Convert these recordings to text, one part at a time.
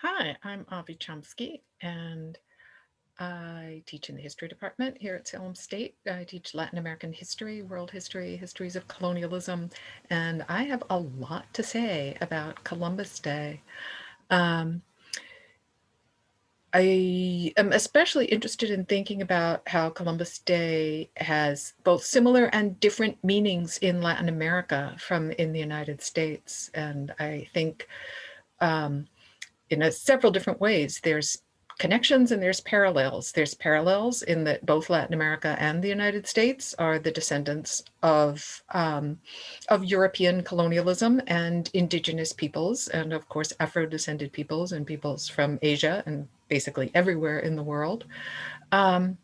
Hi, I'm Avi Chomsky, and I teach in the history department here at Salem State. I teach Latin American history, world history, histories of colonialism, and I have a lot to say about Columbus Day. Um, I am especially interested in thinking about how Columbus Day has both similar and different meanings in Latin America from in the United States. And I think in several different ways. There's connections and there's parallels. There's parallels in that both Latin America and the United States are the descendants of European colonialism and indigenous peoples, and of course Afro-descended peoples and peoples from Asia and basically everywhere in the world. Um,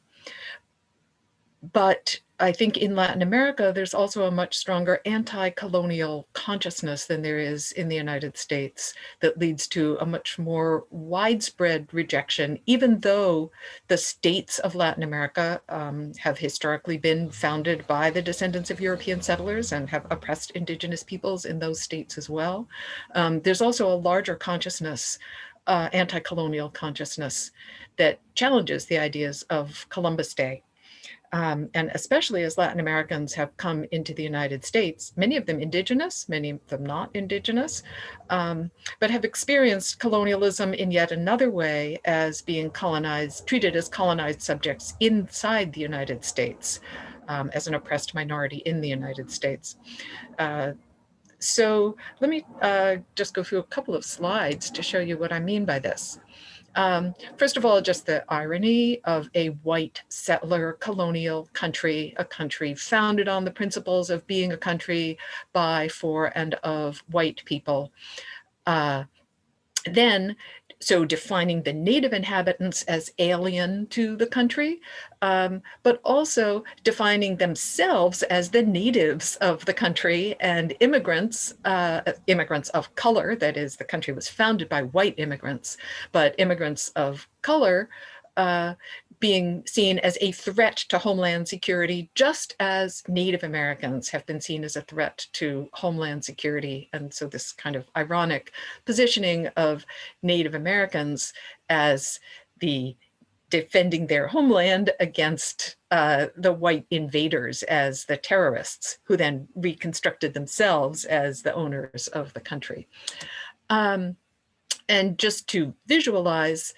but I think in Latin America, there's also a much stronger anti-colonial consciousness than there is in the United States that leads to a much more widespread rejection, even though the states of Latin America have historically been founded by the descendants of European settlers and have oppressed indigenous peoples in those states as well. There's also a larger consciousness, anti-colonial consciousness, that challenges the ideas of Columbus Day. And especially as Latin Americans have come into the United States, many of them indigenous, many of them not indigenous, but have experienced colonialism in yet another way as being colonized, treated as colonized subjects inside the United States, as an oppressed minority in the United States. So let me just go through a couple of slides to show you what I mean by this. First of all, just the irony of a white settler colonial country, a country founded on the principles of being a country by, for, and of white people. Then, so defining the native inhabitants as alien to the country, but also defining themselves as the natives of the country and immigrants, immigrants of color. That is, the country was founded by white immigrants, but immigrants of color being seen as a threat to homeland security, just as Native Americans have been seen as a threat to homeland security. And so this kind of ironic positioning of Native Americans as the defending their homeland against the white invaders as the terrorists, who then reconstructed themselves as the owners of the country. And just to visualize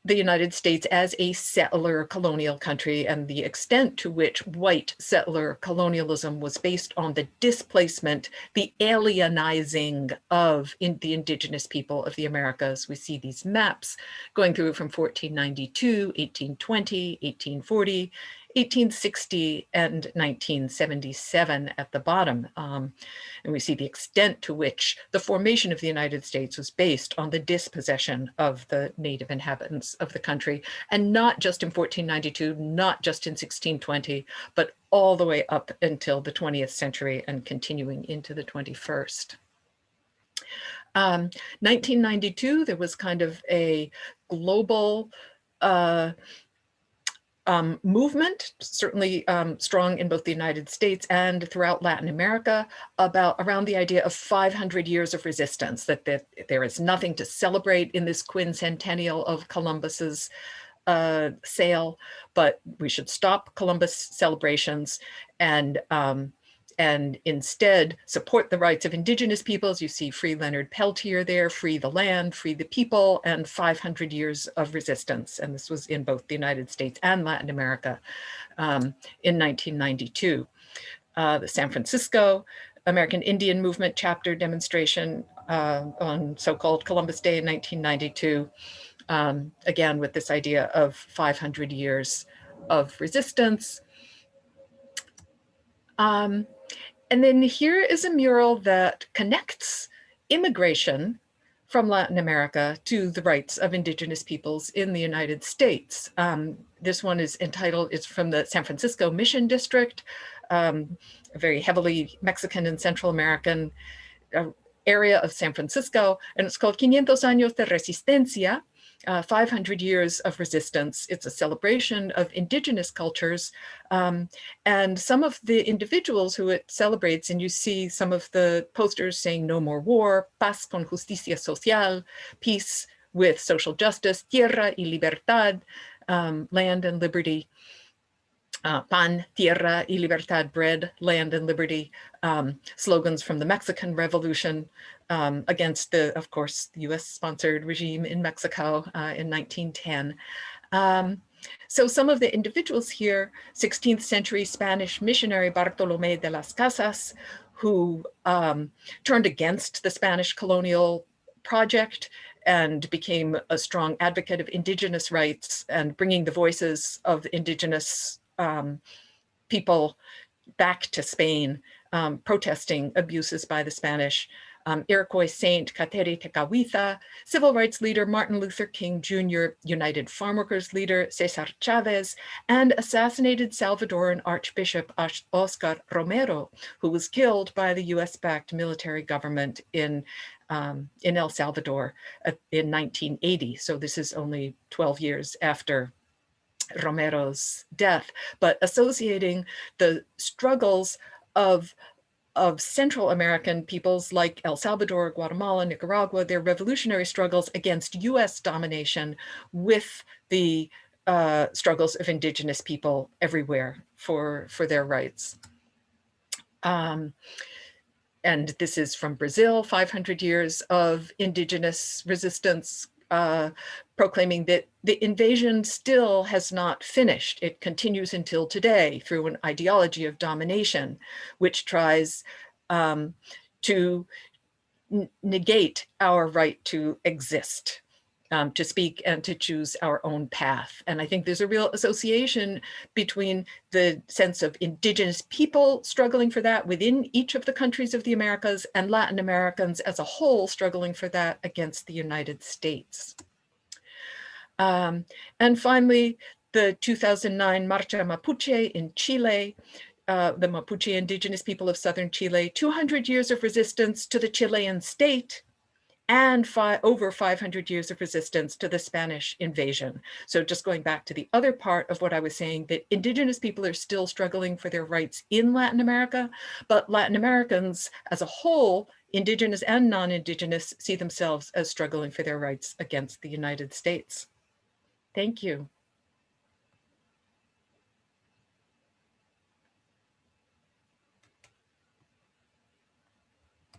the United States as a settler colonial country and the extent to which white settler colonialism was based on the displacement, the alienizing of the indigenous people of the Americas. We see these maps going through from 1492, 1820, 1840, 1860, and 1977 at the bottom. And we see the extent to which the formation of the United States was based on the dispossession of the native inhabitants of the country, and not just in 1492, not just in 1620, but all the way up until the 20th century and continuing into the 21st. 1992, there was kind of a global movement, certainly strong in both the United States and throughout Latin America, around the idea of 500 years of resistance, that there is nothing to celebrate in this quincentennial of Columbus's sail, but we should stop Columbus celebrations and instead support the rights of indigenous peoples. You see Free Leonard Peltier there, Free the Land, Free the People, and 500 years of resistance. And this was in both the United States and Latin America in 1992. The San Francisco American Indian Movement chapter demonstration on so-called Columbus Day in 1992, again with this idea of 500 years of resistance. And then here is a mural that connects immigration from Latin America to the rights of indigenous peoples in the United States. This one is entitled, it's from the San Francisco Mission District, a very heavily Mexican and Central American area of San Francisco, and it's called 500 años de resistencia, 500 years of resistance. It's a celebration of indigenous cultures. And some of the individuals who it celebrates, and you see some of the posters saying no more war, paz con justicia social, peace with social justice, tierra y libertad, land and liberty, pan, tierra y libertad, bread, land and liberty, slogans from the Mexican Revolution against the, of course, the US-sponsored regime in Mexico in 1910. So some of the individuals here, 16th century Spanish missionary Bartolomé de las Casas, who turned against the Spanish colonial project and became a strong advocate of indigenous rights and bringing the voices of indigenous people back to Spain, protesting abuses by the Spanish. Iroquois saint Kateri Tekakwitha, civil rights leader Martin Luther King Jr., United Farm Workers leader Cesar Chavez, and assassinated Salvadoran Archbishop Oscar Romero, who was killed by the US-backed military government in El Salvador in 1980. So this is only 12 years after Romero's death, but associating the struggles of Central American peoples like El Salvador, Guatemala, Nicaragua, their revolutionary struggles against US domination with the struggles of indigenous people everywhere for their rights. And this is from Brazil, 500 years of indigenous resistance, proclaiming that the invasion still has not finished. It continues until today through an ideology of domination, which tries to negate our right to exist, to speak and to choose our own path. And I think there's a real association between the sense of indigenous people struggling for that within each of the countries of the Americas and Latin Americans as a whole struggling for that against the United States. And finally, the 2009 Marcha Mapuche in Chile, the Mapuche indigenous people of southern Chile, 200 years of resistance to the Chilean state and over 500 years of resistance to the Spanish invasion. So just going back to the other part of what I was saying, that indigenous people are still struggling for their rights in Latin America, but Latin Americans as a whole, indigenous and non-indigenous, see themselves as struggling for their rights against the United States. Thank you.